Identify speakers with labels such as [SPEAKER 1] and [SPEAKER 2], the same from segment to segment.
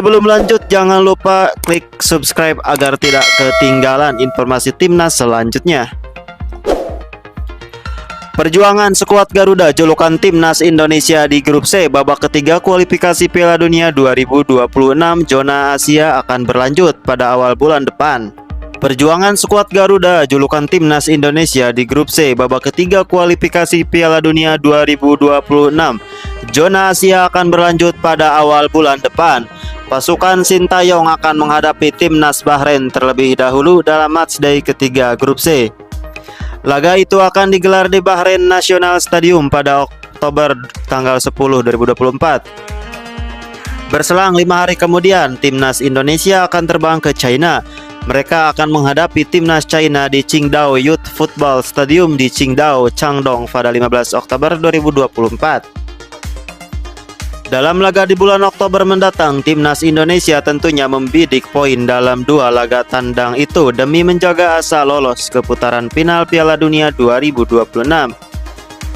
[SPEAKER 1] Sebelum lanjut, jangan lupa klik subscribe agar tidak ketinggalan informasi timnas selanjutnya. Perjuangan skuad Garuda julukan timnas Indonesia di grup C babak ketiga kualifikasi Piala Dunia 2026 zona Asia akan berlanjut pada awal bulan depan. Perjuangan skuad Garuda julukan timnas Indonesia di grup C babak ketiga kualifikasi Piala Dunia 2026 zona Asia akan berlanjut pada awal bulan depan. Pasukan Sintayong akan menghadapi timnas Bahrain terlebih dahulu dalam matchday ketiga grup C. Laga itu akan digelar di Bahrain National Stadium pada Oktober tanggal 10, 2024. Berselang 5 hari kemudian, timnas Indonesia akan terbang ke China. Mereka akan menghadapi timnas China di Qingdao Youth Football Stadium di Qingdao, Shandong pada 15 Oktober 2024. Dalam laga di bulan Oktober mendatang, timnas Indonesia tentunya membidik poin dalam 2 laga tandang itu demi menjaga asa lolos ke putaran final Piala Dunia 2026.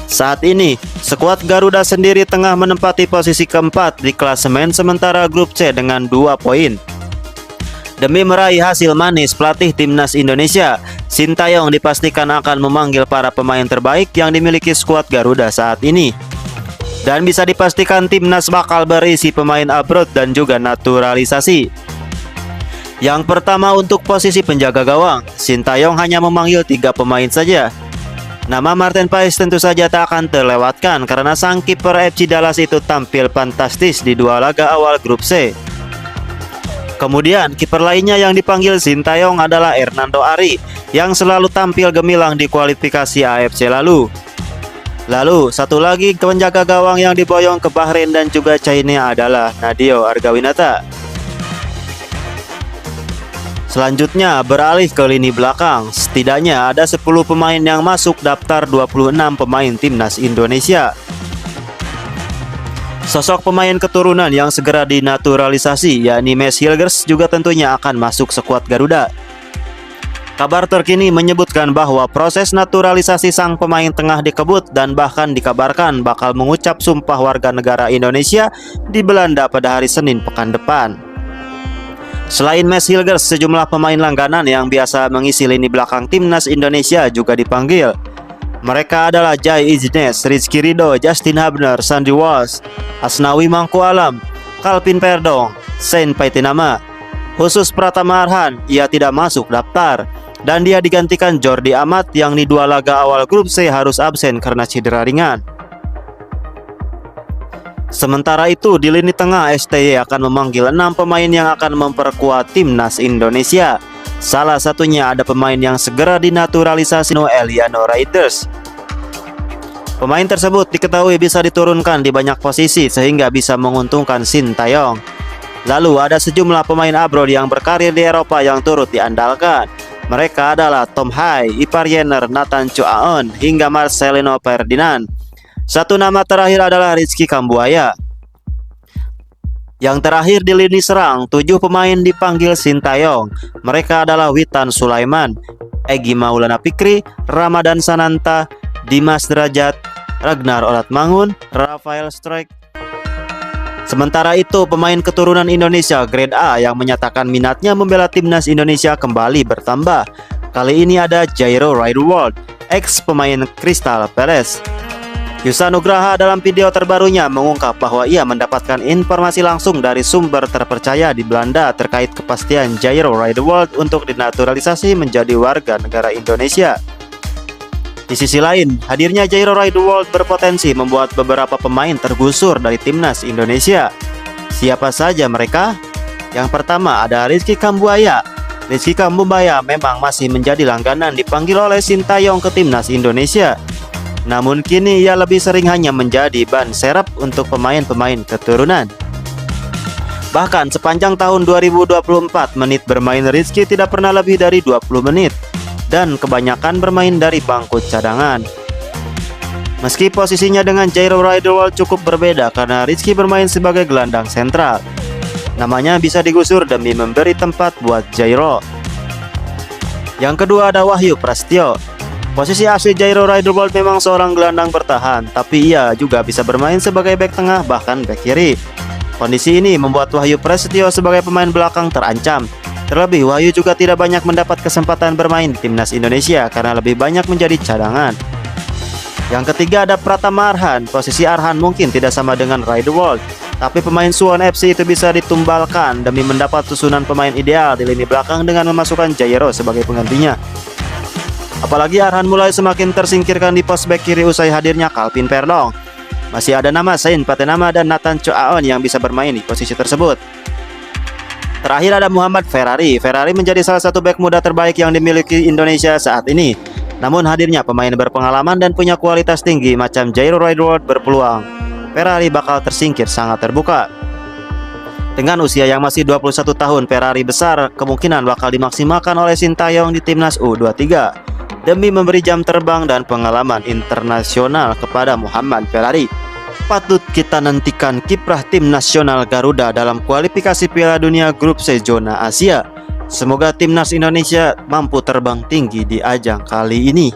[SPEAKER 1] Saat ini, skuad Garuda sendiri tengah menempati posisi keempat di klasemen sementara grup C dengan 2 poin. Demi meraih hasil manis, pelatih timnas Indonesia, Sintayong dipastikan akan memanggil para pemain terbaik yang dimiliki skuad Garuda saat ini. Dan bisa dipastikan timnas bakal berisi pemain abroad dan juga naturalisasi. Yang pertama untuk posisi penjaga gawang, Sintayong hanya memanggil 3 pemain saja. Nama Martin Paes tentu saja tak akan terlewatkan karena sang kiper FC Dallas itu tampil fantastis di 2 laga awal grup C. Kemudian kiper lainnya yang dipanggil Sintayong adalah Hernando Ari yang selalu tampil gemilang di kualifikasi AFC lalu. Lalu, satu lagi penjaga gawang yang diboyong ke Bahrain dan juga China adalah Nadeo Argawinata. Selanjutnya, beralih ke lini belakang. Setidaknya ada 10 pemain yang masuk daftar 26 pemain timnas Indonesia. Sosok pemain keturunan yang segera dinaturalisasi, yakni Mads Hilgers, juga tentunya akan masuk skuad Garuda. Kabar terkini menyebutkan bahwa proses naturalisasi sang pemain tengah dikebut dan bahkan dikabarkan bakal mengucap sumpah warga negara Indonesia di Belanda pada hari Senin pekan depan. Selain Mads Hilgers, sejumlah pemain langganan yang biasa mengisi lini belakang timnas Indonesia juga dipanggil. Mereka adalah Jai Iznes, Rizky Ridho, Justin Hubner, Sandri Walsh, Asnawi Mangku Alam, Calvin Perdong, Sain Paitinama. Khusus Pratama Arhan, ia tidak masuk daftar. Dan dia digantikan Jordi Amat yang di 2 laga awal grup C harus absen karena cedera ringan. Sementara itu di lini tengah STY akan memanggil 6 pemain yang akan memperkuat timnas Indonesia. Salah satunya ada pemain yang segera dinaturalisasi Eliano Raiders. Pemain tersebut diketahui bisa diturunkan di banyak posisi sehingga bisa menguntungkan Sintayong. Lalu ada sejumlah pemain abroad yang berkarir di Eropa yang turut diandalkan. Mereka adalah Tom Hai, Ipar Jenner, Nathan Choaon, hingga Marcelino Ferdinand. Satu nama terakhir adalah Rizky Kambuaya. Yang terakhir di lini serang, 7 pemain dipanggil Sintayong. Mereka adalah Witan Sulaiman, Egy Maulana Fikri, Ramadan Sananta, Dimas Derajat, Ragnar Oratmangun, Rafael Struijk. Sementara itu, pemain keturunan Indonesia grade A yang menyatakan minatnya membela timnas Indonesia kembali bertambah. Kali ini ada Jairo Riedewald, ex pemain Crystal Palace. Yusa Nugraha dalam video terbarunya mengungkap bahwa ia mendapatkan informasi langsung dari sumber terpercaya di Belanda terkait kepastian Jairo Riedewald untuk dinaturalisasi menjadi warga negara Indonesia. Di sisi lain, hadirnya Jairo Riedewald berpotensi membuat beberapa pemain tergusur dari timnas Indonesia. Siapa saja mereka? Yang pertama ada Rizky Kambuaya. Rizky Kambuaya memang masih menjadi langganan dipanggil oleh Sintayong ke timnas Indonesia. Namun kini ia lebih sering hanya menjadi ban serep untuk pemain-pemain keturunan. Bahkan sepanjang tahun 2024, menit bermain Rizky tidak pernah lebih dari 20 menit. Dan kebanyakan bermain dari bangku cadangan. Meski posisinya dengan Jairo Riedewald cukup berbeda karena Rizky bermain sebagai gelandang sentral. Namanya bisa digusur demi memberi tempat buat Jairo. Yang kedua ada Wahyu Prasetyo. Posisi asli Jairo Riedewald memang seorang gelandang bertahan, tapi ia juga bisa bermain sebagai bek tengah bahkan bek kiri. Kondisi ini membuat Wahyu Prasetyo sebagai pemain belakang terancam. Terlebih, Wahyu juga tidak banyak mendapat kesempatan bermain di timnas Indonesia karena lebih banyak menjadi cadangan. Yang ketiga ada Pratama Arhan. Posisi Arhan mungkin tidak sama dengan Ray The World, tapi pemain Suwon FC itu bisa ditumbalkan demi mendapat susunan pemain ideal di lini belakang dengan memasukkan Jairo sebagai penggantinya. Apalagi Arhan mulai semakin tersingkirkan di pos bek kiri usai hadirnya Calvin Perdong. Masih ada nama Sain Patenama dan Nathan Choaon yang bisa bermain di posisi tersebut. Terakhir ada Muhammad Ferrari. Ferrari menjadi salah satu bek muda terbaik yang dimiliki Indonesia saat ini. Namun hadirnya pemain berpengalaman dan punya kualitas tinggi macam Jairo Raidworth berpeluang Ferrari bakal tersingkir sangat terbuka. Dengan usia yang masih 21 tahun, Ferrari besar kemungkinan bakal dimaksimalkan oleh Sintayong di timnas U23 demi memberi jam terbang dan pengalaman internasional kepada Muhammad Ferrari. Patut kita nantikan kiprah tim nasional Garuda dalam kualifikasi Piala Dunia Grup C zona Asia. Semoga timnas Indonesia mampu terbang tinggi di ajang kali ini.